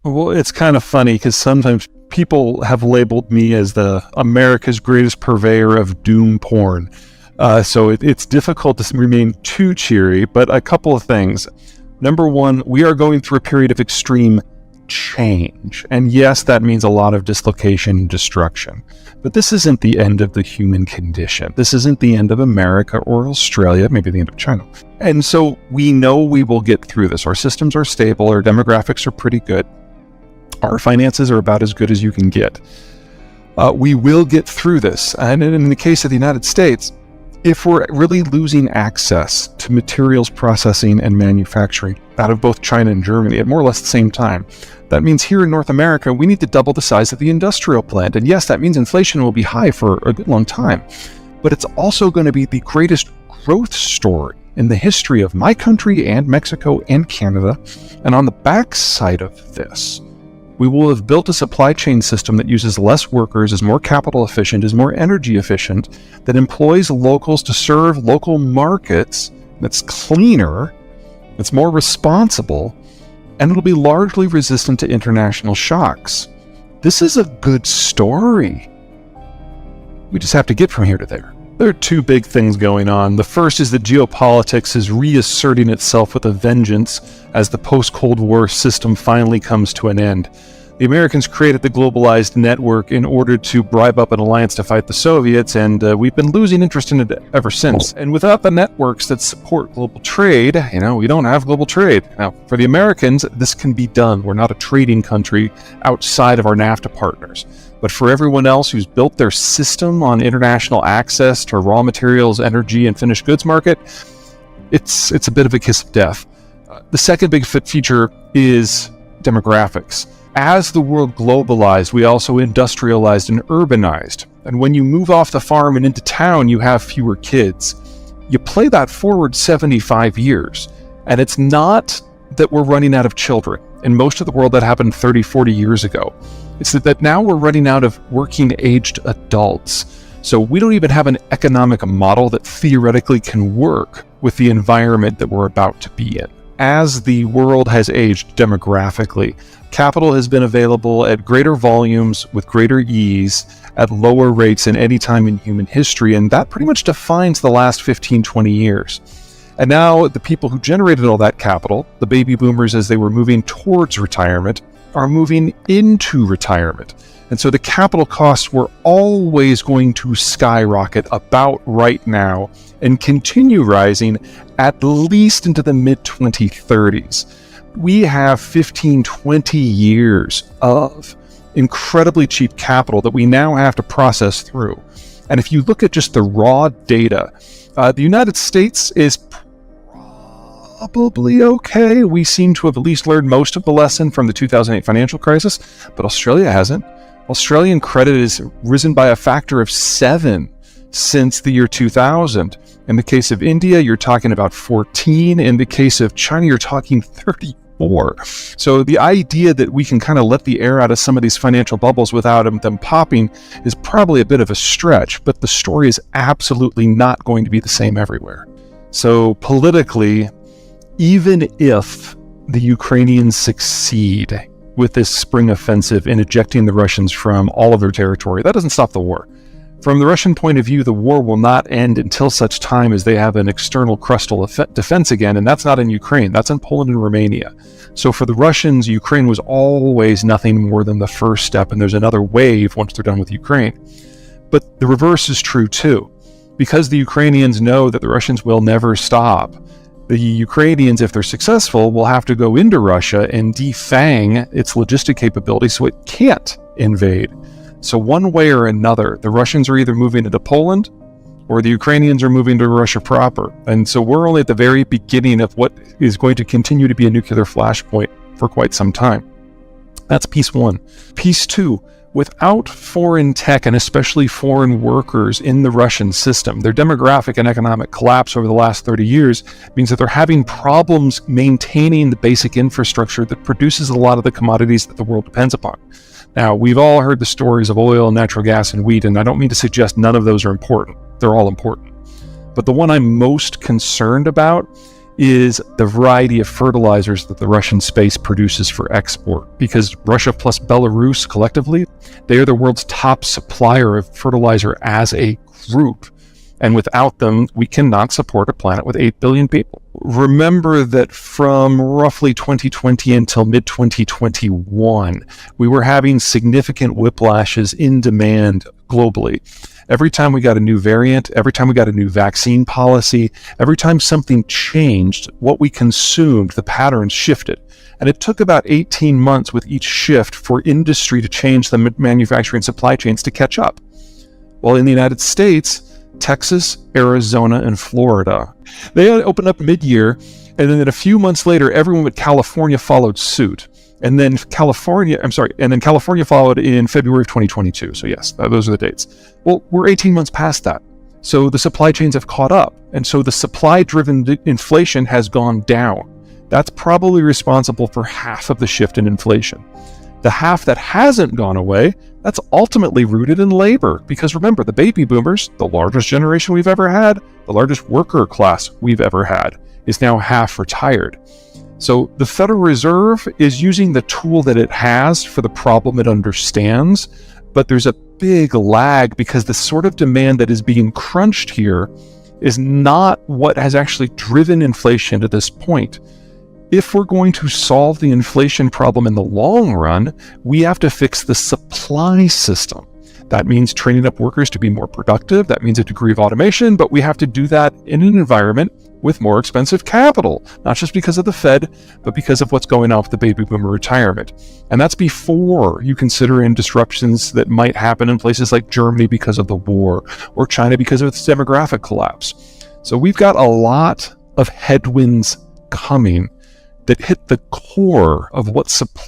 Well, it's kind of funny because sometimes people have labeled me as the America's greatest purveyor of doom porn. So it's difficult to remain too cheery, but a couple of things. Number one, we are going through a period of extreme change. And yes, that means a lot of dislocation and destruction. But this isn't the end of the human condition. This isn't the end of America or Australia, maybe the end of China. And so we know we will get through this. Our systems are stable, our demographics are pretty good. Our finances are about as good as you can get. We will get through this. And in the case of the United States, if we're really losing access to materials processing and manufacturing out of both China and Germany at more or less the same time, that means here in North America, we need to double the size of the industrial plant. And yes, that means inflation will be high for a good long time. But it's also going to be the greatest growth story in the history of my country and Mexico and Canada. And on the backside of this, we will have built a supply chain system that uses less workers, is more capital efficient, is more energy efficient, that employs locals to serve local markets, that's cleaner, that's more responsible, and it'll be largely resistant to international shocks. This is a good story. We just have to get from here to there. There are two big things going on. The first is that geopolitics is reasserting itself with a vengeance as the post-Cold War system finally comes to an end. The Americans created the globalized network in order to bribe up an alliance to fight the Soviets, and we've been losing interest in it ever since. And without the networks that support global trade, we don't have global trade. Now, for the Americans, this can be done. We're not a trading country outside of our NAFTA partners. But for everyone else who's built their system on international access to raw materials, energy, and finished goods market, it's a bit of a kiss of death. The second big feature is demographics. As the world globalized, we also industrialized and urbanized. And when you move off the farm and into town, you have fewer kids. You play that forward 75 years, and it's not that we're running out of children. In most of the world, that happened 30, 40 years ago. It's that now we're running out of working-aged adults. So we don't even have an economic model that theoretically can work with the environment that we're about to be in. As the world has aged demographically, capital has been available at greater volumes with greater ease at lower rates than any time in human history, and that pretty much defines the last 15, 20 years. And now the people who generated all that capital, the baby boomers as they were moving towards retirement, are moving into retirement. And so the capital costs were always going to skyrocket about right now and continue rising at least into the mid-2030s. We have 15, 20 years of incredibly cheap capital that we now have to process through. And if you look at just the raw data, the United States is probably okay. We seem to have at least learned most of the lesson from the 2008 financial crisis, but Australia hasn't. Australian credit has risen by a factor of 7 since the year 2000. In the case of India, you're talking about 14. In the case of China, you're talking 34. So the idea that we can kind of let the air out of some of these financial bubbles without them popping is probably a bit of a stretch, but the story is absolutely not going to be the same everywhere. So politically, even if the Ukrainians succeed with this spring offensive in ejecting the Russians from all of their territory, that doesn't stop the war. From the Russian point of view, the war will not end until such time as they have an external crustal defense again, and that's not in Ukraine, that's in Poland and Romania. So for the Russians, Ukraine was always nothing more than the first step, and there's another wave once they're done with Ukraine. But the reverse is true too. Because the Ukrainians know that the Russians will never stop, the Ukrainians, if they're successful, will have to go into Russia and defang its logistic capabilities so it can't invade. So one way or another, the Russians are either moving into Poland or the Ukrainians are moving to Russia proper. And so we're only at the very beginning of what is going to continue to be a nuclear flashpoint for quite some time. That's piece one. Piece two, without foreign tech and especially foreign workers in the Russian system, their demographic and economic collapse over the last 30 years means that they're having problems maintaining the basic infrastructure that produces a lot of the commodities that the world depends upon. Now, we've all heard the stories of oil, natural gas, and wheat, and I don't mean to suggest none of those are important. They're all important. But the one I'm most concerned about is the variety of fertilizers that the Russian space produces for export. Because Russia plus Belarus collectively, they are the world's top supplier of fertilizer as a group. And without them, we cannot support a planet with 8 billion people. Remember that from roughly 2020 until mid-2021, we were having significant whiplashes in demand globally. Every time we got a new variant, every time we got a new vaccine policy, every time something changed, what we consumed, the patterns shifted. And it took about 18 months with each shift for industry to change the manufacturing supply chains to catch up. While in the United States, Texas, Arizona, and Florida, they opened up mid-year, and then a few months later, everyone but California followed suit. And then California followed in February of 2022. So yes, those are the dates. Well, we're 18 months past that. So the supply chains have caught up. And so the supply-driven inflation has gone down. That's probably responsible for half of the shift in inflation. The half that hasn't gone away, that's ultimately rooted in labor. Because remember, the baby boomers, the largest generation we've ever had, the largest worker class we've ever had, is now half retired. So the Federal Reserve is using the tool that it has for the problem it understands, but there's a big lag because the sort of demand that is being crunched here is not what has actually driven inflation to this point. If we're going to solve the inflation problem in the long run, we have to fix the supply system. That means training up workers to be more productive. That means a degree of automation, but we have to do that in an environment with more expensive capital, not just because of the Fed, but because of what's going on with the baby boomer retirement. And that's before you consider in disruptions that might happen in places like Germany because of the war, or China because of its demographic collapse. So we've got a lot of headwinds coming that hit the core of what supply